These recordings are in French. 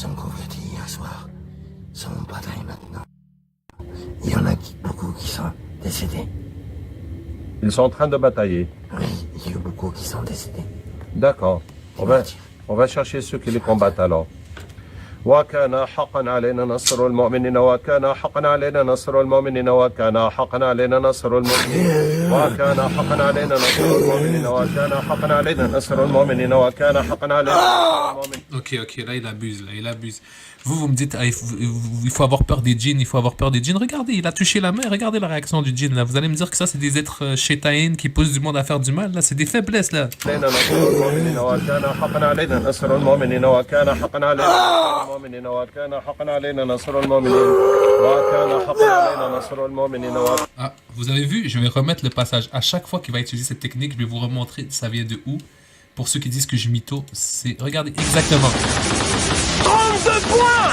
sont convertis hier soir sont bataille maintenant. Il y en a beaucoup qui sont décédés. Ils sont en train de batailler. Oui, il y a beaucoup qui sont décédés. D'accord. On va chercher ceux qui les combattent alors. وكان حقا علينا نصر المؤمنين وكان حقا علينا نصر المؤمنين وكان حقا علينا نصر المؤمنين وكان حقا علينا نصر المؤمنين وكان حقا علينا نصر المؤمنين وكان حقا علينا نصر المؤمنين. Ok, là il abuse, Vous me dites, il faut avoir peur des djinns, il faut avoir peur des djinns. Regardez, il a touché la main, regardez la réaction du djinn là. Vous allez me dire que ça c'est des êtres chétaïnes qui poussent du monde à faire du mal, là, c'est des faiblesses là. Ah, vous avez vu, je vais remettre le passage. À chaque fois qu'il va utiliser cette technique, je vais vous remontrer ça vient de où. Pour ceux qui disent que je mytho, c'est... Regardez, exactement. 32 points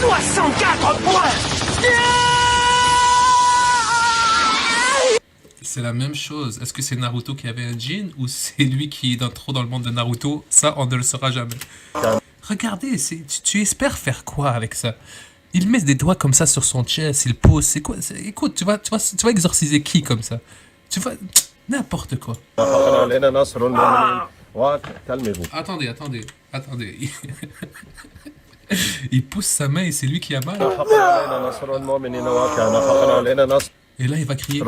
64 points. C'est la même chose. Est-ce que c'est Naruto qui avait un djinn ou c'est lui qui est trop dans le monde de Naruto? Ça, on ne le saura jamais. Regardez, tu espères faire quoi avec ça? Il met des doigts comme ça sur son chest, il pousse. C'est quoi? Écoute, tu vas exorciser qui comme ça? Tu vas... N'importe quoi. Calmez-vous. Attendez. Il pousse sa main et c'est lui qui a mal. Et là, il va crier.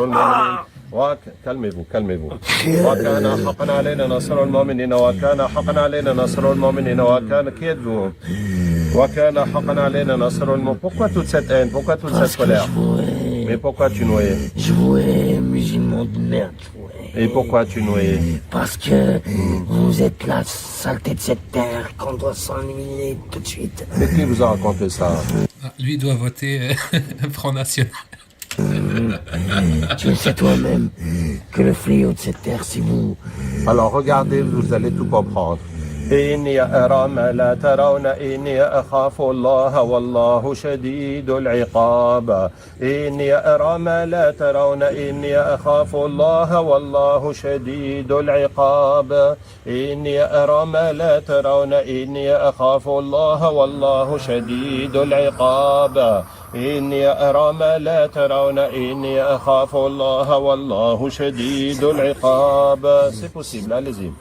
Calmez-vous. وكان حقا علينا نصر المؤمنين وكان حقا علينا نصر المؤمنين وكان qui êtes-vous? وكان حقا علينا نصر المؤمنين. Pourquoi toute cette haine? Pourquoi toute cette colère? Mais pourquoi tu noyais? Je voyais, musulman de merde, je voyais. Et pourquoi tu noyais? Parce que vous êtes la saleté de cette terre, qu'on doit s'ennuyer tout de suite. Mais qui vous a raconté ça? Ah, lui doit voter Front National. Tu le sais toi-même que le fléau de cette terre, c'est vous. Alors regardez, vous allez tout comprendre. إني أرى ما لا ترون إني أخاف الله والله شديد العقاب إني أرى ما لا ترون إني أخاف الله والله شديد العقاب إني أرى ما لا ترون إني أخاف الله والله شديد العقاب إني أرى ما لا ترون إني أخاف الله والله شديد العقاب. C'est possible, allez-y.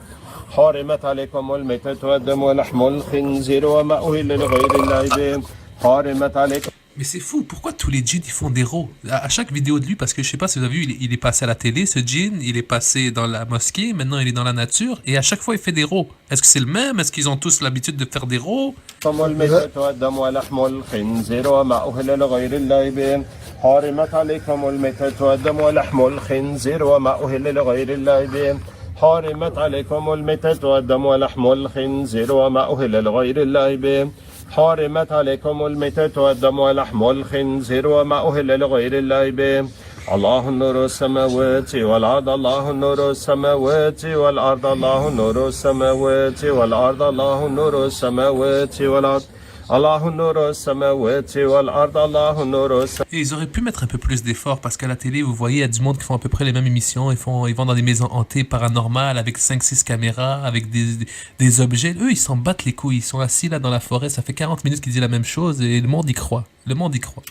حرمت عليكم الميتة والدم ولحم الخنزير وما أهل لغير الله به حرمت عليكم. Mais c'est fou, pourquoi tous les djinns ils font des rows à chaque vidéo de lui? Parce que je sais pas si vous avez vu, il est passé à la télé, ce djinn, il est passé dans la mosquée, maintenant il est dans la nature, et à chaque fois il fait des rows. Est-ce que c'est le même? Est-ce qu'ils ont tous l'habitude de faire des rows? الميتة والدم ولحم الخنزير وما أهل لغير الله به حرمت عليكم الميتة والدم ولحم الخنزير وما أهل لغير الله به حرمت عليكم الميتة والدم ولحم الخنزير وما أهل لغير الله به حرمت عليكم الميتة والدم ولحم الخنزير وما أهل لغير الله به الله نور السماوات والأرض الله نور السماوات والأرض الله نور السماوات والأرض الله نور السماوات والأرض الله نور السماوات والأرض الله نور السماوات. Et ils auraient pu mettre un peu plus d'efforts parce qu'à la télé, vous voyez, il y a du monde qui font à peu près les mêmes émissions. Ils vont dans des maisons hantées, paranormales, avec 5-6 caméras, avec des objets. Eux, ils s'en battent les couilles. Ils sont assis là dans la forêt. Ça fait 40 minutes qu'ils disent la même chose et le monde y croit. Le monde y croit.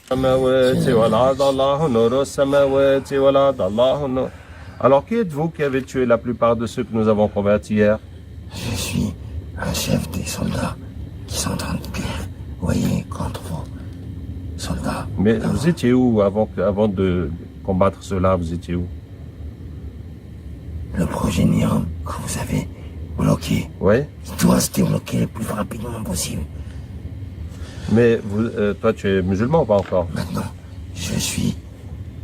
Alors, qui êtes-vous qui avez tué la plupart de ceux que nous avons convertis hier? Je suis un chef des soldats qui sont en guerre, voyez, contre vos soldats. Mais vous étiez où avant de combattre cela? Vous étiez où? Le projet Niram que vous avez bloqué, Oui. il doit se débloquer le plus rapidement possible. Mais toi, tu es musulman ou pas encore? Maintenant, je suis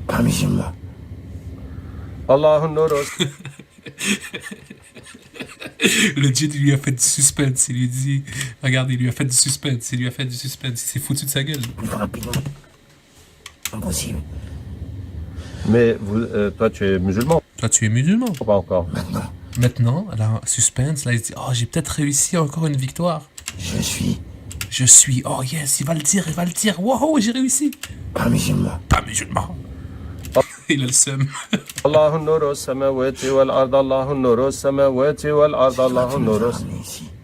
pas musulman. Allahun Nur. Le djinn lui a fait du suspense. Il lui dit, regarde, il lui a fait du suspense. Il s'est foutu de sa gueule. Le plus rapidement possible. Mais toi, tu es musulman Toi, tu es musulman ou pas encore? Maintenant, là, suspense, là, il se dit, oh, j'ai peut-être réussi encore une victoire. Je suis, oh yes, il va le dire. Wow, j'ai réussi. pas musulman. Il a le seum. الله النور السماوات والأرض الله النور السماوات والأرض الله النور.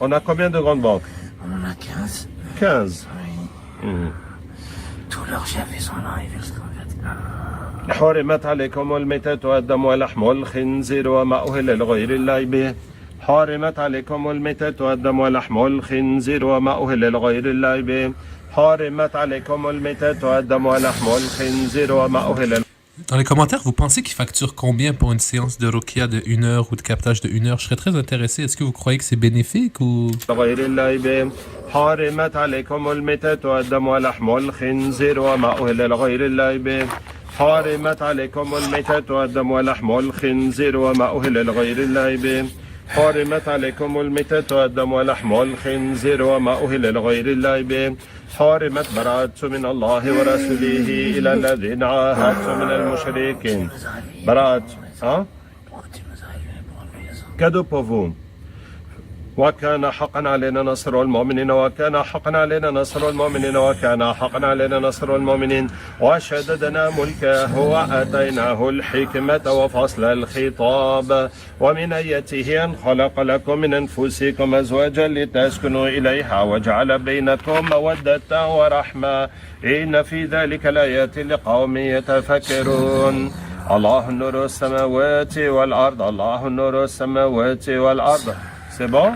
On a combien de grandes banques? On en a 15. 15. Oui. Tous leurs chefs, ils sont là, ils veulent se convertir. حرمت عليكم الميتة والدم ولحم الخنزير وما أهل لغير الله به. حرمت عليكم الميتة والدم ولحم الخنزير وما أهل لغير الله به. حرمت عليكم الميتة والدم ولحم الخنزير وما أهل. Dans les commentaires, vous pensez qu'ils facturent combien pour une séance de Ruqya de 1 heure ou de captage de 1 heure? Je serais très intéressé. Est-ce que vous croyez que c'est bénéfique ou... غير الله به. حرمت عليكم الميتة والدم ولحم الخنزير وما أهل لغير الله به. حرمت عليكم الميتة والدم ولحم الخنزير وما أهل لغير الله به. حرمت عليكم الميتة والدم ولحم الخنزير وما أهل لغير الله به. حرمت براءة من الله ورسوله إلى الذين عاهدتم من المشركين. براءة. Hein? Pourquoi tu nous as réglé pour enlever les autres? Cadeau pour vous. وكان حقا علينا نصر المؤمنين وكان حقا علينا نصر المؤمنين وكان حقا علينا نصر المؤمنين وشددنا ملكه وآتيناه الحكمة وفصل الخطاب ومن آياته أن خلق لكم من أنفسكم أزواجا لتسكنوا إليها وجعل بينكم مودة ورحمة إن في ذلك الآيات لقوم يتفكرون الله نور السماوات والأرض الله نور السماوات والأرض. C'est bon?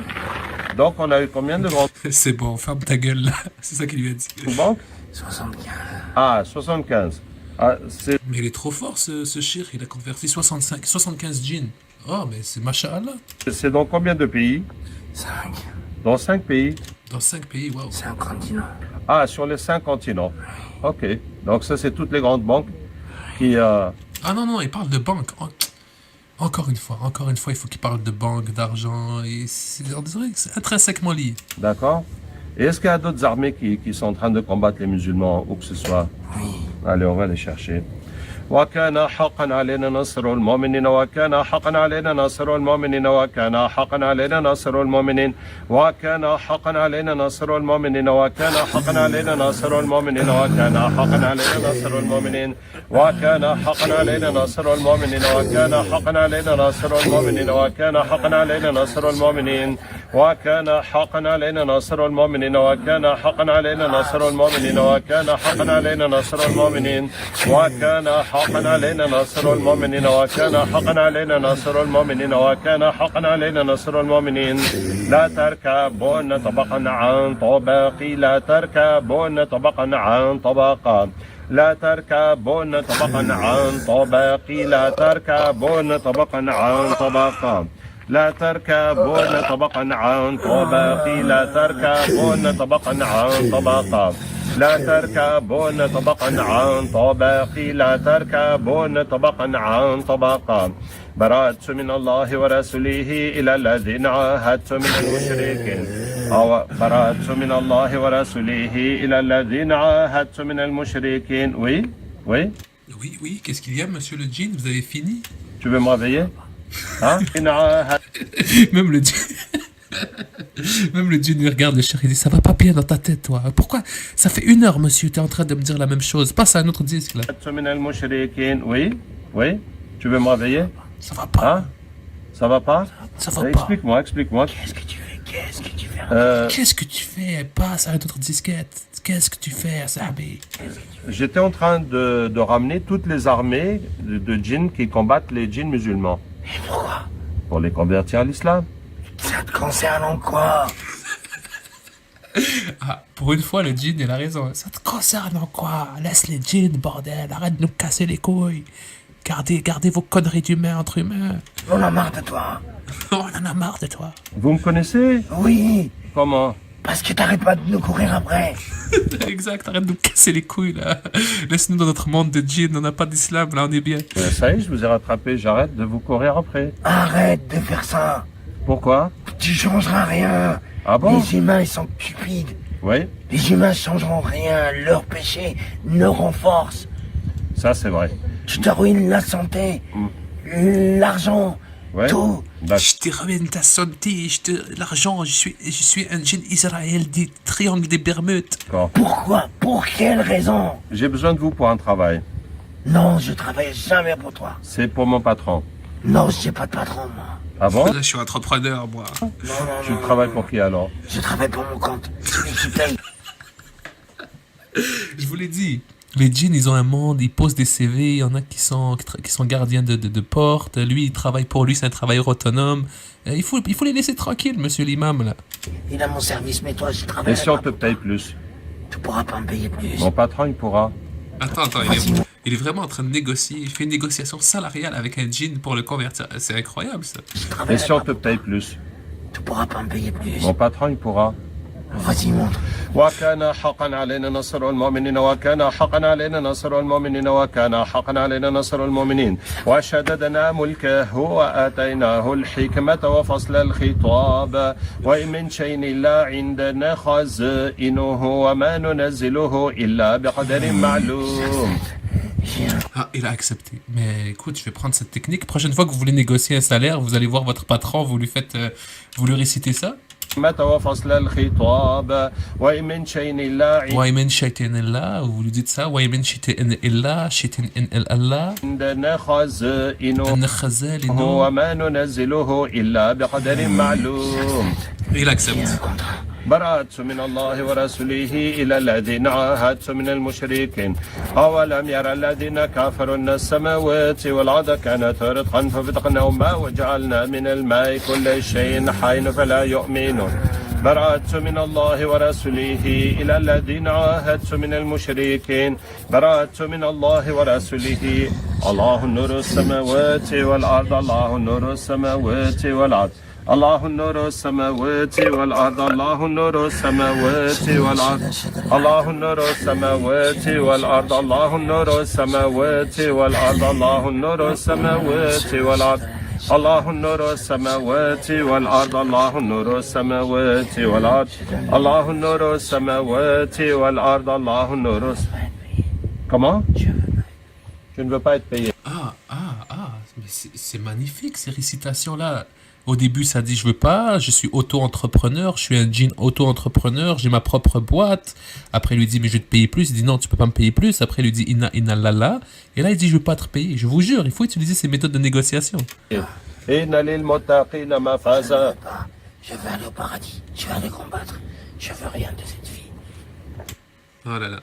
Donc, on a eu combien de grandes C'est bon, ferme ta gueule là. C'est ça qu'il lui a dit. banques? 75. Ah, 75. Ah, c'est... Mais il est trop fort ce shir, il a converti 75 djinns. Oh, mais c'est masha'Allah. c'est dans combien de pays? 5. Dans 5 pays. Dans 5 pays, waouh. 5 continents. Ah, sur les 5 continents. Ok. Donc, ça, c'est toutes les grandes banques qui... Ah non, non, il parle de banque. Encore une fois, il faut qu'il parle de banque, d'argent. Et on dirait que c'est intrinsèquement lié. D'accord. Et est-ce qu'il y a d'autres armées qui sont en train de combattre les musulmans, où que ce soit? Oui. Allez, on va les chercher. وكان حقا علينا نصر المؤمنين وكان حقا علينا نصر المؤمنين وكان حقا علينا نصر المؤمنين وكان حقا علينا نصر المؤمنين وكان حقا علينا نصر المؤمنين وكان حقا علينا نصر المؤمنين وكان حقا علينا نصر المؤمنين وكان حقا علينا نصر المؤمنين وكان حقا علينا نصر المؤمنين وكان حقا علينا نصر المؤمنين وكان حقا علينا نصر المؤمنين وكان حقا علينا نصر المؤمنين وكان حقا علينا نصر المؤمنين وكان حقا علينا نصر المؤمنين وكان حقا علينا نصر المؤمنين لا تركبون طبقا عن طبق لا تركبون طبقا عن طبق لا تركبون طبقا عن طبق لا تركبون طبقا عن طبق لا تركبون طبقا عن طبق لا تركبون طبقا عن طبق لا تركبون طبقا عن طبق لا تركبون طبقا عن طبق براءة من الله ورسوله إلى الذين عاهدتم من المشركين أو براءة من الله ورسوله إلى الذين عاهدتم من المشركين. Oui, oui. Oui, oui, qu'est-ce qu'il y a, monsieur le djinn? Vous avez fini? Tu veux me réveiller? Hein? Même le djinn... Même le djinn lui regarde le shir, il dit ça va pas bien dans ta tête toi. Pourquoi? Ça fait 1 heure monsieur, tu es en train de me dire la même chose. Passe à un autre disque là. Oui, oui. Tu veux me réveiller? Ça va pas. Hein? Ça va pas? Ça va pas. Explique-moi, explique-moi. Qu'est-ce que tu fais? Qu'est-ce que tu fais? Qu'est-ce que tu fais? Passe à un autre disquette. Qu'est-ce que tu fais, Sahabi? J'étais en train de ramener toutes les armées de djinns qui combattent les djinns musulmans. Et pourquoi? Pour les convertir à l'islam. Ça te concerne en quoi? Ah, pour une fois, le djinn, il a raison. Ça te concerne en quoi? Laisse les djinns, bordel. Arrête de nous casser les couilles. Gardez vos conneries d'humains entre humains. On en a marre de toi. On en a marre de toi. Vous me connaissez? Oui. Comment? Parce que t'arrêtes pas de nous courir après. Exact, arrête de nous casser les couilles là. Laisse-nous dans notre monde de djinn, on n'a pas d'islam, là on est bien. Ça y est, je vous ai rattrapé, j'arrête de vous courir après. Arrête de faire ça. Pourquoi? Tu changeras rien. Ah bon? Les humains, ils sont stupides. Oui, Les humains changeront rien. Leur péché nous renforce. ça c'est vrai. Je te ruine la santé, l'argent, Ouais. tout. Je te ruine ta santé, l'argent, je suis un djinn Israël des triangles des Bermudes. D'accord. Pourquoi? Pour quelle raison? J'ai besoin de vous pour un travail. Non, je travaille jamais pour toi. C'est pour mon patron. Non, j'ai pas de patron, moi. Ah bon? Là, je suis entrepreneur, moi. Non, Tu travailles pour qui alors? Je travaille pour mon compte. Celui qui paye. Je vous l'ai dit. Les djinns, ils ont un monde, ils posent des CV, il y en a qui sont gardiens de porte. Lui, il travaille pour lui, c'est un travailleur autonome. Il faut les laisser tranquilles, monsieur l'imam, là. Il a mon service, mais toi, je travaille. Et si on te paye plus? Tu pourras pas me payer plus. Mon patron, il pourra. Attends, il est vraiment en train de négocier. Il fait une négociation salariale avec un djinn pour le convertir. C'est incroyable, ça. Je travaille Et si on là-bas. te paye plus? Tu pourras pas me payer plus. Mon patron, il pourra. Vas-y, montre. وكان حقا علينا نصر المؤمنين وكان حقا علينا نصر المؤمنين وكان حقا علينا نصر المؤمنين وشددنا ملكه وآتيناه الحكمة وفصل الخطاب وإن من شيء إلا عندنا خزائنه وما ننزله إلا بقدر معلوم. Ah, il a accepté. Mais écoute, je vais prendre cette technique. Prochaine fois que vous voulez négocier un salaire, vous allez voir votre patron, vous lui récitez ça. وفصل الخطاب وإن من شيء إلا Waymen shaitan illa, vous lui dites ça. Waymen shaitan illa, shaitan Allah. عندنا خزائنه Nakhazalinu. وما ننزله إلا بقدر معلوم. Il accepte. برأت من الله ورسوله إلى الذين عاهدت من المشركين أولم يرى الذين كفروا أن السماوات والأرض كانت رتقا ففتقناهما وجعلنا من الماء كل شيء حي فلا يؤمنون برأت من الله ورسوله إلى الذين عاهدت من المشركين برأت من الله ورسوله الله نور السماوات والأرض الله نور السماوات والأرض الله نور السماوات والأرض الله نور السماوات والأرض الله نور السماوات والأرض الله نور السماوات والأرض الله نور السماوات والأرض الله نور السماوات والأرض الله نور السماوات والأرض الله نور السماوات والأرض الله نور. Comment? Je ne veux pas être payé. Mais c'est magnifique ces récitations-là. Au début, ça dit je veux pas, je suis auto-entrepreneur, je suis un djinn auto-entrepreneur, j'ai ma propre boîte. Après, il lui dit mais je vais te payer plus. Il dit non, tu peux pas me payer plus. Après, il lui dit inna lala. Et là, il dit je veux pas te payer. Je vous jure, il faut utiliser ces méthodes de négociation. إن للمتقين مفازا. Je veux aller au paradis. Je vais aller combattre. Je veux rien de cette vie. Oh là là.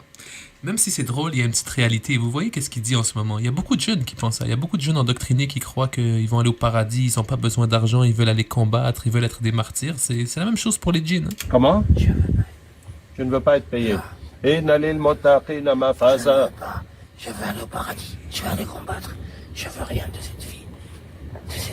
Même si c'est drôle, il y a une petite réalité. Vous voyez qu'est-ce qu'il dit en ce moment? Il y a beaucoup de jeunes qui pensent ça. Il y a beaucoup de jeunes endoctrinés qui croient qu'ils vont aller au paradis, ils n'ont pas besoin d'argent, ils veulent aller combattre, ils veulent être des martyrs. C'est la même chose pour les djinns. Hein. Comment? Je ne veux pas être payé. إن للمتقين مفازا. Je veux aller au paradis. Je vais aller combattre. Je veux rien de cette vie.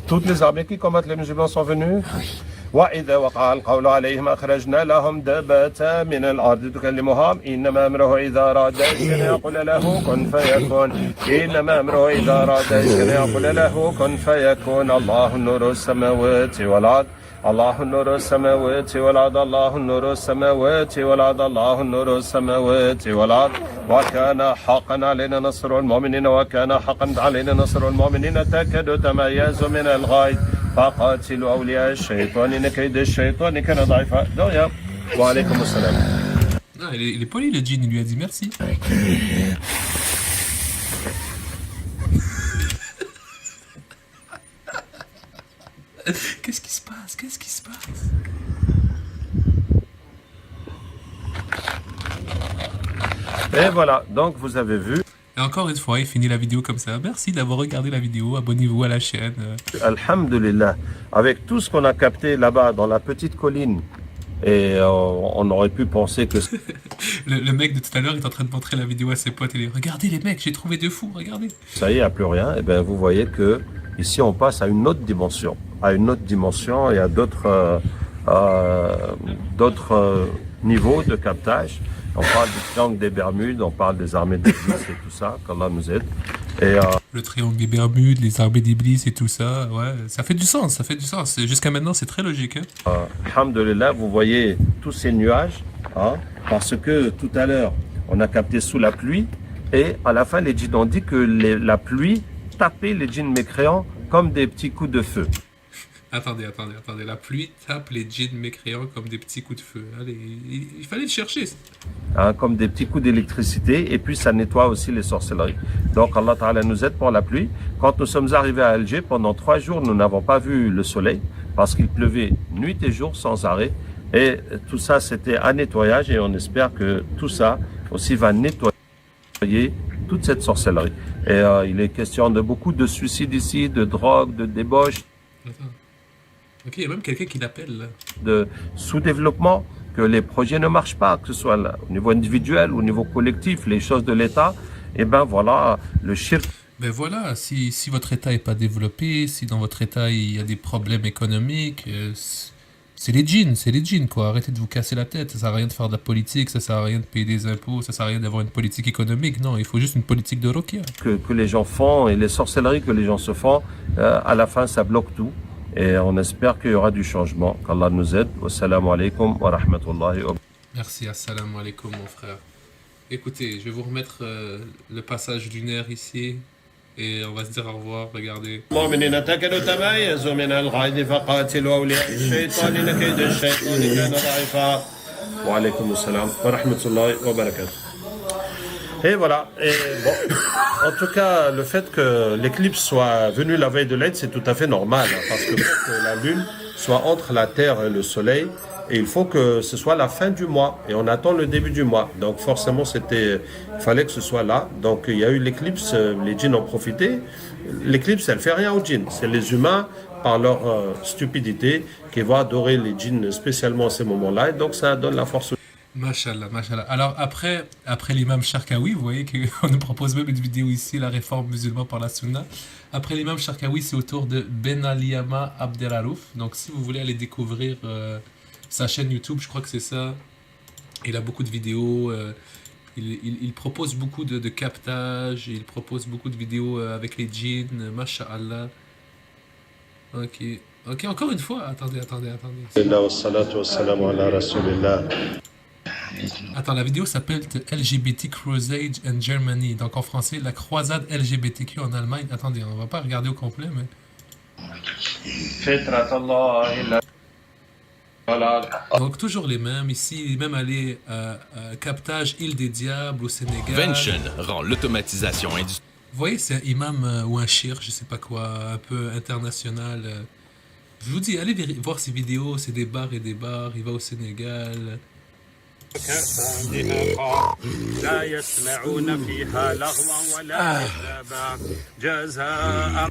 Toutes les armées qui combattent les musulmans sont venues. Oui. وإذا وقع القول عليهم أخرجنا لهم دابة من الأرض تكلمهم إنما أمره إذا أراد شيئا يقول له كن فيكون إنما أمره إذا أراد شيئا يقول له كن فيكون الله نور السماوات والأرض الله نور السماوات والأرض الله نور السماوات والأرض الله نور السماوات والأرض وكان حقا علينا نصر المؤمنين وكان حقا علينا نصر المؤمنين تكاد تميز من الغيظ فقاتلوا أولياء الشيطان إن كيد الشيطان كان ضعيفا. وعليكم السلام. Non, il est poli le djinn, il lui a dit merci. Qu'est-ce qui se passe? Qu'est-ce qui se passe? Et voilà, donc vous avez vu. Et encore une fois, il finit la vidéo comme ça. Merci d'avoir regardé la vidéo. Abonnez-vous à la chaîne. Alhamdulillah, avec tout ce qu'on a capté là-bas dans la petite colline, et on aurait pu penser que Le mec de tout à l'heure est en train de montrer la vidéo à ses potes. Il dit regardez les mecs, j'ai trouvé deux fous, regardez. ça y est, il n'y a plus rien. Et bien vous voyez que ici on passe à une autre dimension, et à d'autres niveaux de captage. On parle du triangle des Bermudes, on parle des armées d'Iblis et tout ça, qu'Allah nous aide. Et Le triangle des Bermudes, les armées d'Iblis et tout ça, ouais, ça fait du sens, ça fait du sens. Jusqu'à maintenant, c'est très logique. Hein. alhamdulillah, vous voyez tous ces nuages, hein, parce que tout à l'heure, on a capté sous la pluie, et à la fin, les djinns ont dit que la pluie tapait les djinns mécréants comme des petits coups de feu. Attendez. La pluie tape les djinns mécréants comme des petits coups de feu. Allez, il fallait le chercher. hein, comme des petits coups d'électricité, et puis ça nettoie aussi les sorcelleries. Donc Allah Ta'ala nous aide pour la pluie. Quand nous sommes arrivés à Alger, pendant 3 jours, nous n'avons pas vu le soleil, parce qu'il pleuvait nuit et jour sans arrêt. Et tout ça, c'était un nettoyage, et on espère que tout ça aussi va nettoyer toute cette sorcellerie. Et il est question de beaucoup de suicides ici, de drogue, de débauche, Attends. Ok, il y a même quelqu'un qui l'appelle là. de sous-développement, que les projets ne marchent pas, que ce soit là, au niveau individuel, au niveau collectif, les choses de l'État. Et ben voilà, le shirk Ben voilà, si votre État est pas développé, si dans votre État il y a des problèmes économiques, c'est les djinns quoi. Arrêtez de vous casser la tête. Ça sert à rien de faire de la politique, ça sert à rien de payer des impôts, ça sert à rien d'avoir une politique économique. Non, il faut juste une politique de Rokia. que les gens font et les sorcelleries que les gens se font, à la fin, ça bloque tout. Et on espère qu'il y aura du changement. Qu'Allah nous aide. Wassalamu alaikum wa rahmatullahi wa Merci, assalamu alaikum mon frère. Écoutez, je vais vous remettre le passage lunaire ici et on va se dire au revoir, regardez. المؤمنين تكلوا تميزوا من الغيظ فقاتلوا أولياء الشيطان إن كيد الشيطان كان ضعيفا وعليكم السلام ورحمة الله وبركاته. Et voilà. Et bon, en tout cas, le fait que l'éclipse soit venue la veille de l'Aïd, c'est tout à fait normal, hein, parce que pour que la Lune soit entre la Terre et le Soleil, et il faut que ce soit la fin du mois, et on attend le début du mois. Donc forcément, il fallait que ce soit là. Donc il y a eu l'éclipse, les djinns ont profité. L'éclipse, elle fait rien aux djinns. C'est les humains, par leur stupidité, qui vont adorer les djinns spécialement à ces moments-là, et donc ça donne la force. Mashallah. Alors après l'imam Sharkawi, vous voyez qu'on nous propose même une vidéo ici, la réforme musulmane par la sunna. Après l'imam Sharkawi, c'est au tour de Ben Aliyama Abdelarouf. Donc si vous voulez aller découvrir sa chaîne YouTube, je crois que c'est ça. Il a beaucoup de vidéos. Il propose beaucoup de captages. Il propose beaucoup de vidéos avec les djinns. Masha'Allah. Ok, encore une fois. Attendez. Attends, la vidéo s'appelle The LGBT Crusade in Germany. Donc en français, la croisade LGBTQ en Allemagne. Attendez, on va pas regarder au complet, mais... Donc toujours les mêmes. Ici, il est même allé captage Île des Diables au Sénégal. Vention rend l'automatisation industrielle. Vous voyez, c'est un imam ou un shir, je sais pas quoi, un peu international. Je vous dis, allez voir ses vidéos, c'est des bars et des bars. Il va au Sénégal. لا يسمعون فيها لغوا ولا كذابا جزاء.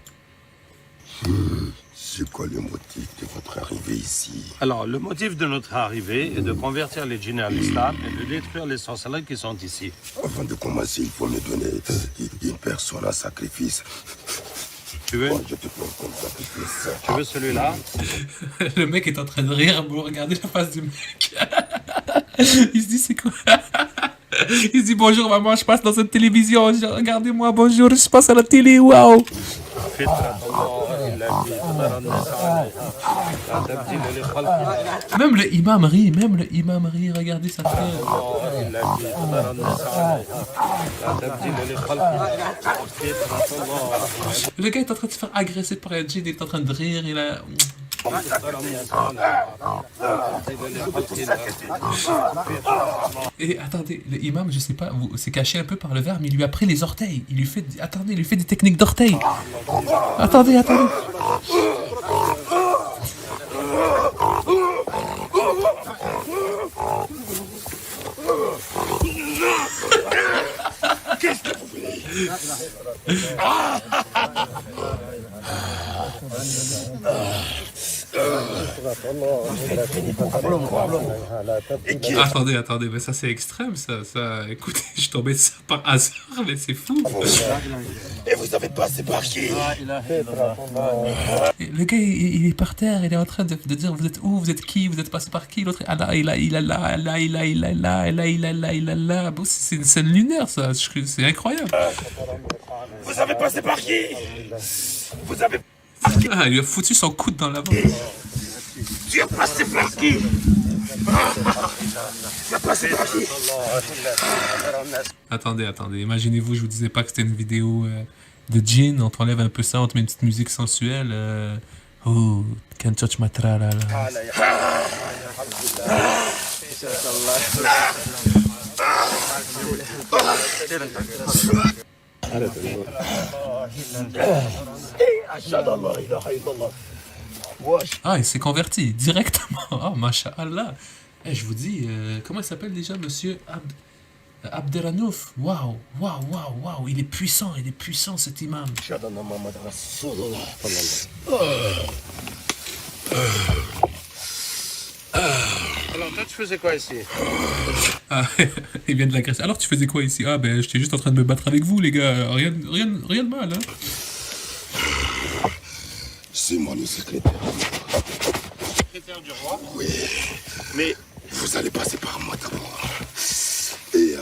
C'est quoi le motif de votre arrivée ici? Alors, le motif de notre arrivée est de convertir les djinns à l'islam et de détruire les sorcelleries qui sont ici. Avant de commencer, il faut me donner une personne à sacrifice. Tu veux, Moi, je te prends comme sacrifice. tu veux celui-là? Le mec est en train de rire, vous regardez la face du mec. Il se dit, c'est quoi? Il se dit, bonjour maman, je passe dans cette télévision. Regardez-moi, bonjour, je passe à la télé, waouh. Même le imam rit, regardez sa frère. Le gars est en train de se faire agresser par un djinn, il est en train de rire, il a... Et attendez, l'imam, je sais pas, c'est caché un peu par le verre, mais il lui a pris les orteils. Il lui fait, attendez, il lui fait des techniques d'orteils. Attendez. Qu'est-ce que vous voulez? Attendez, mais ça c'est extrême, ça, écoutez, je suis tombé de ça par hasard, mais c'est fou. Et vous avez passé par qui? Et le gars, il est par terre, il est en train de dire, vous êtes où, vous êtes qui, vous êtes passé par qui, l'autre, bon, c'est une scène lunaire, ça, c'est incroyable. Vous avez passé par qui? Vous avez... Ah, il lui a foutu son coude dans la main. Tu as passé par qui? Tu as passé par qui? Attendez, imaginez-vous, je vous disais pas que c'était une vidéo de djinn, on t'enlève un peu ça, on te met une petite musique sensuelle. Oh, can't touch my tralala. Ah, il s'est converti directement. Oh, masha'Allah. Eh, je vous dis, comment il s'appelle déjà, monsieur Abderranouf? Waouh, waouh, waouh, waouh. Il est puissant cet imam. Alors, toi, tu faisais quoi ici? Ah, il vient de la Grèce. Alors, tu faisais quoi ici? Ah, ben, j'étais juste en train de me battre avec vous, les gars. Rien de mal, hein. C'est moi le secrétaire. Secrétaire du roi? Oui. Mais, Vous allez passer par moi d'abord. Et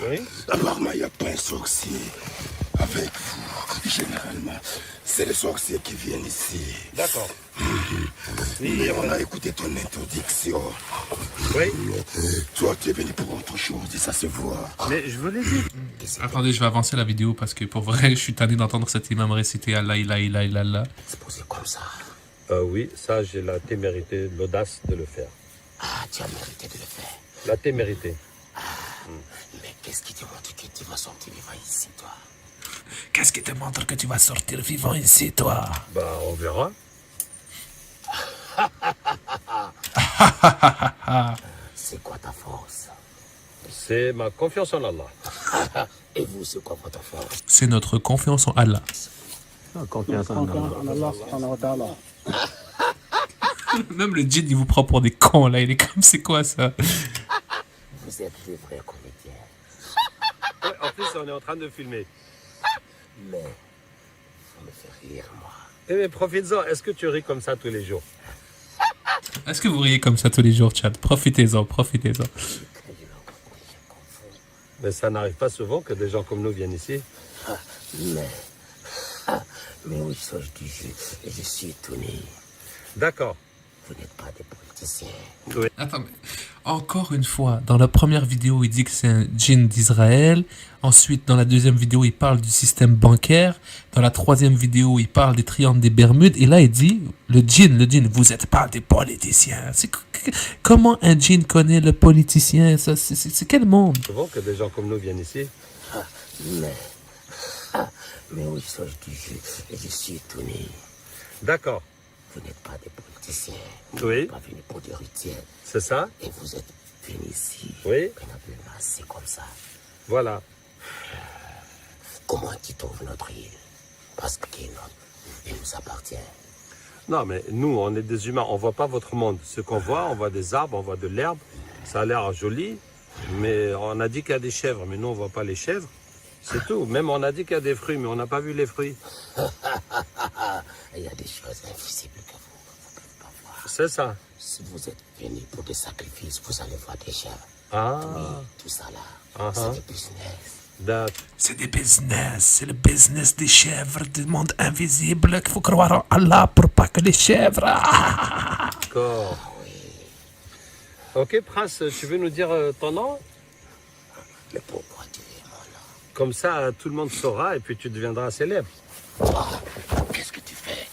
oui. d'abord, il n'y a pas un sorcier avec vous. Généralement, c'est les sorciers qui viennent ici. D'accord. Mais on a écouté ton introduction. Oui. Toi, tu es venu pour autre chose et ça se voit. Mais je vous l'ai dit. Attendez, je vais avancer la vidéo parce que pour vrai, je suis tanné d'entendre cet imam réciter Allah, ilah, ilah, ilah, ilah. C'est posé comme ça. Oui, ça, j'ai la témérité, l'audace de le faire. Ah, tu as mérité de le faire. La témérité. Mais qu'est-ce qui te montre que tu vas sortir vivant ici, toi? Qu'est-ce qui te montre que tu vas sortir vivant ici, toi? Bah, on verra. C'est quoi ta force? C'est ma confiance en Allah. Et vous, c'est quoi votre force? C'est notre confiance en Allah. Confiance en Allah. Même le djinn, il vous prend pour des cons, là. Il est comme, c'est quoi, ça? Vous êtes des vrais comédiens. Ouais, en plus, on est en train de filmer. Mais, vous me faites rire, moi. Eh mais profites-en, est-ce que tu ris comme ça tous les jours? Est-ce que vous riez comme ça tous les jours, Chad? Profitez-en, profitez-en. Mais ça n'arrive pas souvent que des gens comme nous viennent ici. Mais oui, ça, je dis, je suis étonné. D'accord. Vous n'êtes pas des politiciens. Attends, mais encore une fois, dans la première vidéo, il dit que c'est un djinn d'Israël. Ensuite, dans la deuxième vidéo, il parle du système bancaire. Dans la troisième vidéo, il parle des triangles des Bermudes. Et là, il dit, le djinn, vous n'êtes pas des politiciens. Comment un djinn connaît le politicien? C'est quel monde? Souvent que des gens comme nous viennent ici. Mais oui, ça, je dis, je suis étonné. D'accord. Vous n'êtes pas des politiciens. Oui. Vous n'êtes pas venus pour des rituels. C'est ça? Et vous êtes venus ici. Oui. C'est comme ça. Voilà. Comment quittons notre île? Parce qu'il nous appartient. Non, mais nous, on est des humains. On voit pas votre monde. Ce qu'on voit, on voit des arbres, on voit de l'herbe. Ça a l'air joli. Mais on a dit qu'il y a des chèvres. Mais nous, on voit pas les chèvres. C'est tout. Même on a dit qu'il y a des fruits, mais on n'a pas vu les fruits. Il y a des choses invisibles que vous ne pouvez pas voir. C'est ça. Si vous êtes venus pour des sacrifices, vous allez voir des chèvres. Ah. Oui, tout ça là, Ah, c'est ah. des business. D'accord. C'est des business, c'est le business des chèvres, du monde invisible, qu'il faut croire en Allah pour pas que les chèvres... D'accord. Ok, Prince, tu veux nous dire ton nom? Mais pourquoi tu es mon nom? Comme ça, tout le monde saura et puis tu deviendras célèbre. Qu'est-ce que tu fais?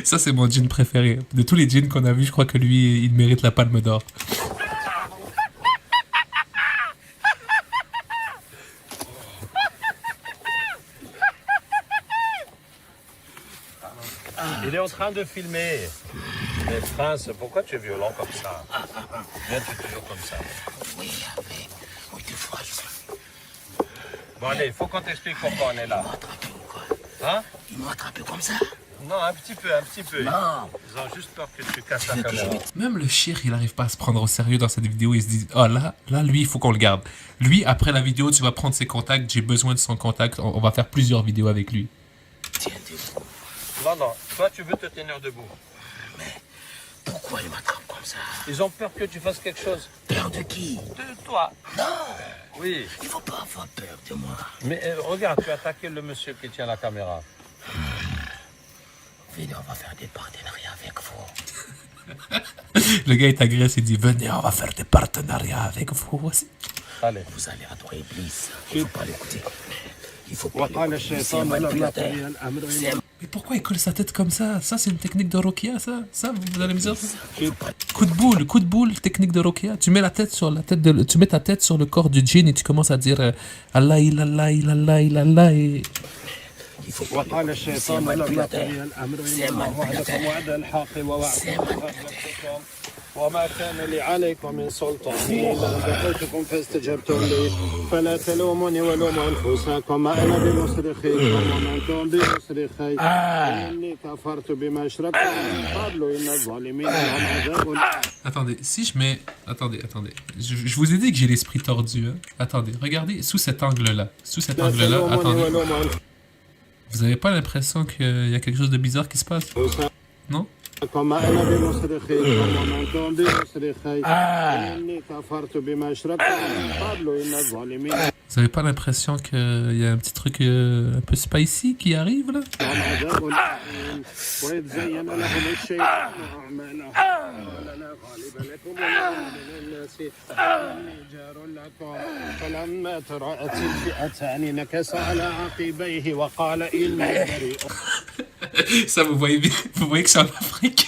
Ça, c'est mon djinn préféré. De tous les djinns qu'on a vus, je crois que lui, il mérite la palme d'or. Il est en train de filmer. Mais Prince, pourquoi tu es violent comme ça? Viens, tu es toujours comme ça. Oui, des fois, je suis... Bon, allez, il faut qu'on t'explique pourquoi on est là. attrapé ou quoi? Hein? Ils m'ont attrapé comme ça? Non, un petit peu, un petit peu. Non. Ils ont juste peur que tu casses la caméra. Même le shir, il arrive pas à se prendre au sérieux dans cette vidéo. Il se dit, oh là, lui, il faut qu'on le garde. Lui, après la vidéo, tu vas prendre ses contacts. J'ai besoin de son contact. On va faire plusieurs vidéos avec lui. Tiens debout. Non, non, toi, tu veux te tenir debout. Pourquoi ils m'attrapent comme ça? Ils ont peur que tu fasses quelque chose. Peur de qui? De toi. Non. Oui. Il faut pas avoir peur de moi. Mais regarde, tu as attaqué le monsieur qui tient la caméra. Venez, on va faire des partenariats avec vous. Le gars, il t'agresse. Il dit, venez, on va faire des partenariats avec vous aussi. Allez. Vous allez adorer Iblis. Il ne faut pas l'écouter. Il faut pas c'est un manipulateur. C'est un Mais pourquoi il colle sa tête comme ça? Ça, c'est une technique de Rokia, ça? Ça, vous allez me dire? Coup de boule, technique de Rokia. Tu mets la tête sur la tête de, tu mets ta tête sur le corps du djinn et tu commences à dire Allah, ilallah, ilallah, ilallah et... il faut pas c'est un manipulateur. C'est un manipulateur. C'est un manipulateur. وما كان لي عليكم من سلطان إلا دعوتكم فاستجبتم لي فلا تلوموني ولوموا أنفسكم ما أنا بمصرخيكم وما أنتم بمصرخي إني كفرت بما أشركتم من قبل إن الظالمين لهم عذاب. Attendez, si je mets... Attendez. Je vous ai dit que j'ai l'esprit tordu, hein. Attendez, regardez sous cet angle-là. Sous cet angle-là, attendez. Vous avez pas l'impression qu'il y a quelque chose de bizarre qui se passe? Non? وما أنا بمصرخيكم وما أنتم بمصرخي إني كفرت بما أشركتم من قبل إن الظالمين. Vous avez pas l'impression qu'il y a un petit truc un peu spicy qui arrive là? وإذ زين لهم الشيطان أعمالهم قال لا غالب لكم من الناس إني جار لكم فلما تراءت الفئتان نكص على عقبيه وقال إني بريء. Ça, vous voyez que c'est en Afrique.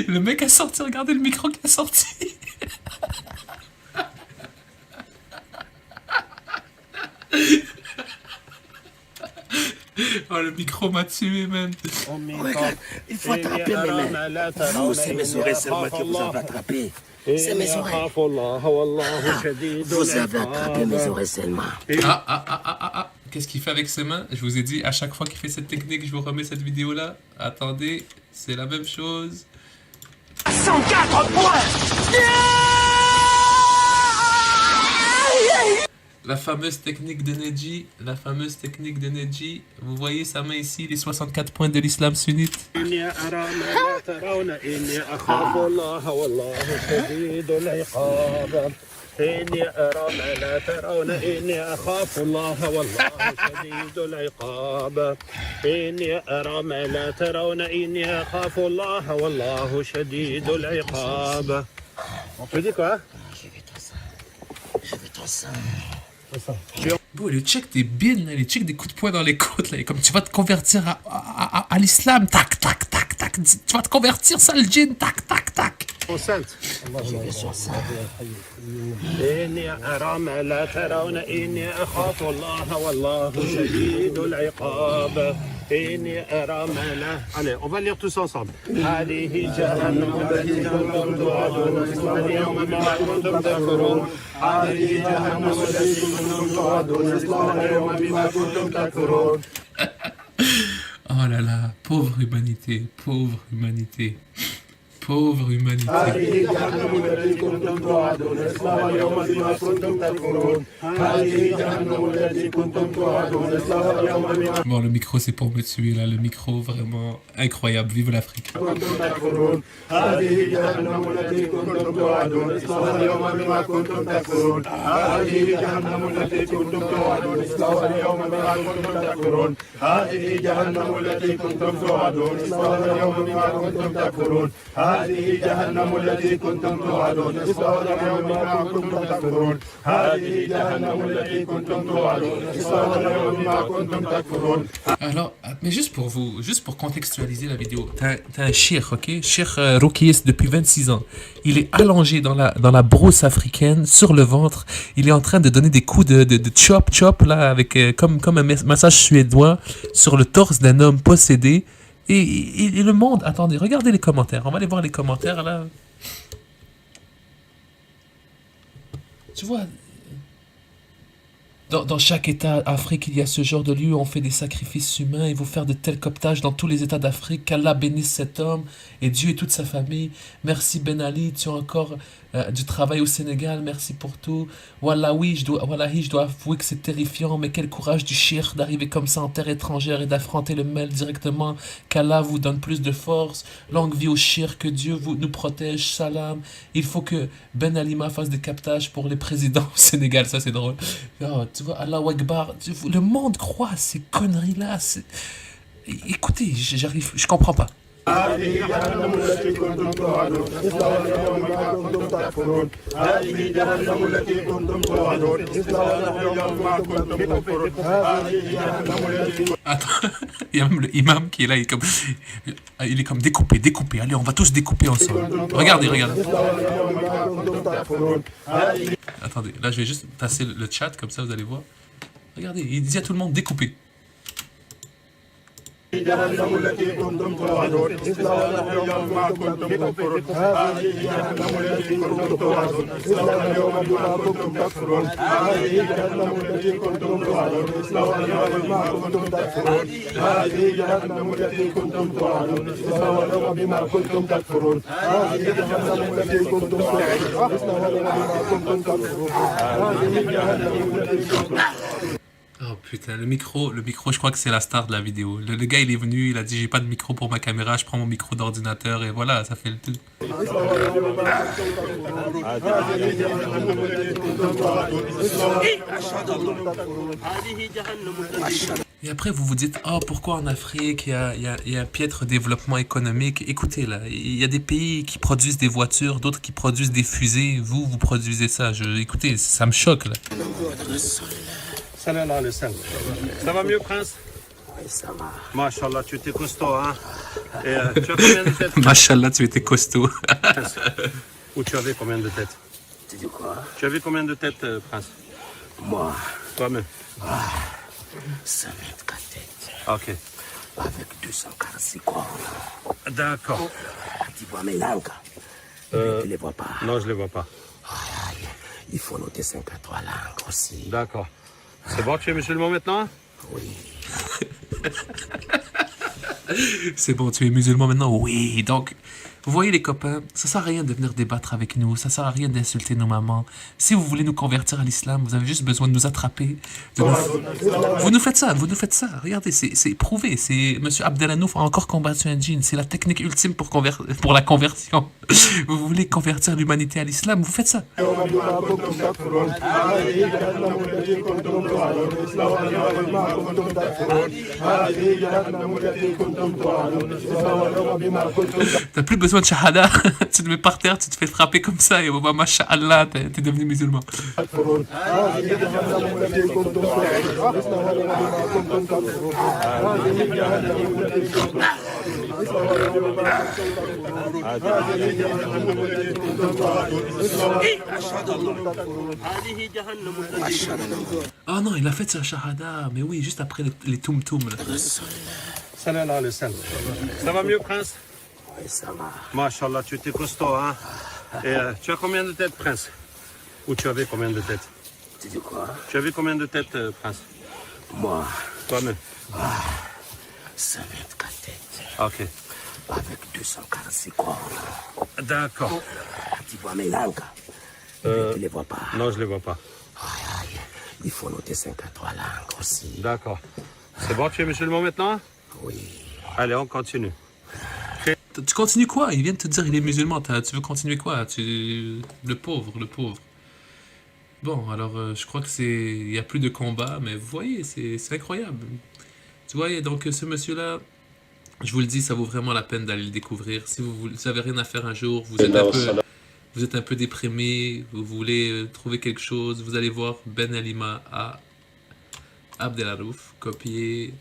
Le mec a sorti, regardez le micro qui a sorti. Oh, le micro m'a tué, man. Regarde, il faut attraper mes mains. Vous, c'est mes oreilles seulement que vous avez attrapé. C'est mes oreilles. Vous avez attrapé mes oreilles seulement. Ah. Qu'est-ce qu'il fait avec ses mains? Je vous ai dit, à chaque fois qu'il fait cette technique, je vous remets cette vidéo-là. Attendez, c'est la même chose. 104 points. La fameuse technique de Neji, vous voyez sa main ici, les 64 points de l'islam sunnite. إني أرى ما لا ترون إني أخاف الله والله شديد العقاب إني أرى ما لا ترون إني أخاف الله والله شديد العقاب. Tu dis quoi? Je vais trop ça. Bon, le check des bines, le check des coups de poing dans les côtes, là, comme tu vas te convertir à l'islam, tac, tac, tac, tac, tu vas te convertir, ça le djinn, tac, tac, tac. Enceinte. Je vais sur ça. إني أرى ما لا ترون إني أخاف الله والله شديد العقاب إني أرى ما لا. Allez, on va lire tous ensemble. هذه جهنم التي كنتم توعدون اصلوها اليوم بما كنتم تكفرون. هذه جهنم التي كنتم توعدون اصلوها اليوم بما كنتم تكفرون. Oh là là, pauvre humanité, pauvre humanité. Pauvre humanité. Bon, le micro, c'est pour me tuer, là. Le micro, vraiment incroyable. Vive l'Afrique. هذه جهنم التي كنتم توعدون اصلوها اليوم بما كنتم تكفرون. هذه جهنم التي كنتم توعدون اصلوها اليوم بما كنتم تكفرون. Alors, mais juste pour contextualiser la vidéo, t'as un cheikh, ok? Cheikh Roukiès depuis 26 ans. Il est allongé dans la brousse africaine, sur le ventre. Il est en train de donner des coups de chop là, avec comme un massage suédois sur le torse d'un homme possédé. Et le monde... Attendez, regardez les commentaires. On va aller voir les commentaires, là. Tu vois... Dans chaque État d'Afrique, il y a ce genre de lieu où on fait des sacrifices humains. Ils vont faire de tels coptages dans tous les États d'Afrique. Qu'Allah bénisse cet homme et Dieu et toute sa famille. Merci Ben Ali, tu as encore du travail au Sénégal. Merci pour tout. Wallahi, je dois avouer que c'est terrifiant. Mais quel courage du cheikh d'arriver comme ça en terre étrangère et d'affronter le mal directement. Qu'Allah vous donne plus de force. Longue vie au cheikh, que Dieu nous protège. Salam. Il faut que Ben Alima fasse des captages pour les présidents au Sénégal. Ça, c'est drôle. Oh, tu vois, Allah Akbar, le monde croit à ces conneries-là. Écoutez, je comprends pas. هذه جهنم التي كنتم توعدون اصلوها بما كنتم تكفرون هذه جهنم التي كنتم توعدون اصلوها بما كنتم تكفرون هذه جهنم التي Attends, il y a même le imam qui est là, il est comme découpé, découpé. Allez, on va tous découper ensemble. Regardez, regardez. Attendez, là je vais juste passer le chat, comme ça vous allez voir. Regardez, il disait à tout le monde découper. جهنم التي كنتم توعدون اصلوها بما كنتم تكفرون هذه جهنم التي كنتم توعدون اصلوها بما كنتم تكفرون هذه جهنم التي كنتم توعدون اصلوها بما كنتم تكفرون هذه جهنم التي كنتم توعدون اصلوها بما كنتم تكفرون هذه جهنم التي كنتم توعدون اصلوها بما كنتم تكفرون هذه جهنم التي كنتم Oh putain, le micro, je crois que c'est la star de la vidéo. Le gars, il est venu, il a dit j'ai pas de micro pour ma caméra, je prends mon micro d'ordinateur et voilà, ça fait le tout. Et après, vous vous dites, oh, pourquoi en Afrique, il y a un piètre développement économique. Écoutez, là, il y a des pays qui produisent des voitures, d'autres qui produisent des fusées. Vous produisez ça. Écoutez, ça me choque, là. Salam alaikum. Ça va mieux, Prince? Oui, ça va. Machallah, tu étais costaud, hein? Et tu as combien de têtes? Machallah, tu étais costaud. Ou tu avais combien de têtes? Tu dis quoi? Tu avais combien de têtes, Prince? Moi, Toi-même. 124 têtes. Ok. Avec 246 corps. D'accord. Tu vois mes langues? Tu ne les vois pas. Non, je ne les vois pas. Aïe, il faut noter 53 langues aussi. D'accord. C'est bon, tu es musulman maintenant? Oui. C'est bon, tu es musulman maintenant? Oui. Donc, vous voyez les copains, ça sert à rien de venir débattre avec nous, ça sert à rien d'insulter nos mamans. Si vous voulez nous convertir à l'islam, vous avez juste besoin de nous attraper. Vous nous faites ça, vous nous faites ça. Regardez, c'est prouvé. Monsieur Abdelanouf a encore combattu un djinn. C'est la technique ultime pour la conversion. Vous voulez convertir l'humanité à l'islam, vous faites ça. T'as plus besoin de shahada, tu te mets par terre, tu te fais frapper comme ça et bah, masha'Allah, t'es devenu musulman. Ah non, il a fait sa shahada, mais oui, juste après les toum-toum. Salam alaikum. Ça va mieux, Prince? Oui, ça va. Machallah, tu étais costaud, hein? Et tu as combien de têtes, Prince? Ou tu avais combien de têtes? Tu dis quoi? Tu avais combien de têtes, Prince? Moi, Toi-même. 124 têtes. Ok. Avec 246 corps. D'accord. Tu vois mes langues? Tu ne les vois pas. Non, je ne les vois pas. Aïe, il faut noter 53 langues aussi. D'accord. C'est bon, tu es musulman maintenant? Oui. Allez, on continue. Tu continues quoi? Il vient de te dire il est musulman, tu veux continuer quoi? Le pauvre, le pauvre. Bon, alors je crois que il n'y a plus de combat, mais vous voyez, c'est incroyable. Tu vois, donc ce monsieur-là, je vous le dis, ça vaut vraiment la peine d'aller le découvrir. Si vous n'avez rien à faire un jour, vous êtes un peu déprimé, vous voulez trouver quelque chose, vous allez voir Ben Alima à Abdelanouf, copier.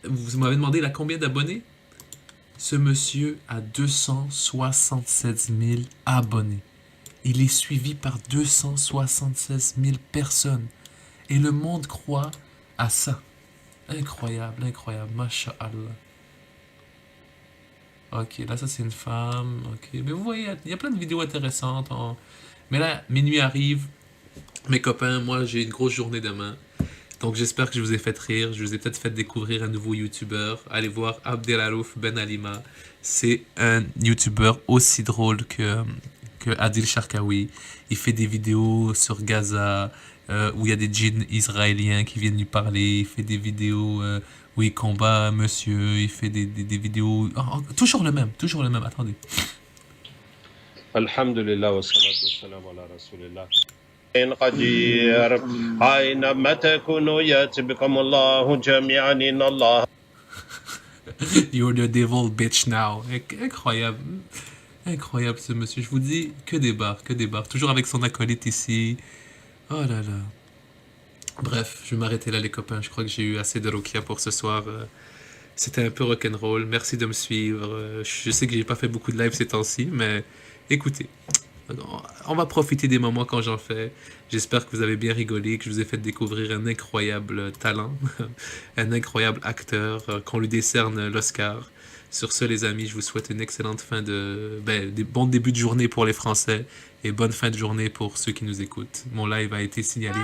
Vous m'avez demandé, il a combien d'abonnés? Ce monsieur a 276 000 abonnés. Il est suivi par 276 000 personnes. Et le monde croit à ça. Incroyable, incroyable. Masha'Allah. Ok, là, ça, c'est une femme. Ok, mais vous voyez, il y a plein de vidéos intéressantes. Mais là, minuit arrive. Mes copains, moi, j'ai une grosse journée demain. Donc, j'espère que je vous ai fait rire. Je vous ai peut-être fait découvrir un nouveau YouTuber. Allez voir Abdelanouf Ben Alima. C'est un YouTuber aussi drôle que Adil Sharkawi. Il fait des vidéos sur Gaza où il y a des djinns israéliens qui viennent lui parler. Il fait des vidéos où il combat un monsieur. Il fait des vidéos... toujours le même. Attendez. Alhamdulillah wa salatu wa salam ala rasulillah. قدير أينما تكونوا يأتي بكم الله جميعا إن الله You're the devil bitch now. Incroyable. Incroyable ce monsieur. Je vous dis, que des bars, que des bars. Toujours avec son acolyte ici. Oh là là. Bref, je vais m'arrêter là les copains. Je crois que j'ai eu assez de Rokia pour ce soir. C'était un peu rock'n'roll. Merci de me suivre. Je sais que j'ai pas fait beaucoup de live ces temps-ci, mais écoutez. On va profiter des moments quand j'en fais. J'espère que vous avez bien rigolé, que je vous ai fait découvrir un incroyable talent, un incroyable acteur, qu'on lui décerne l'Oscar. Sur ce, les amis, je vous souhaite une excellente fin des bons débuts de journée pour les Français et bonne fin de journée pour ceux qui nous écoutent. Mon live a été signalé.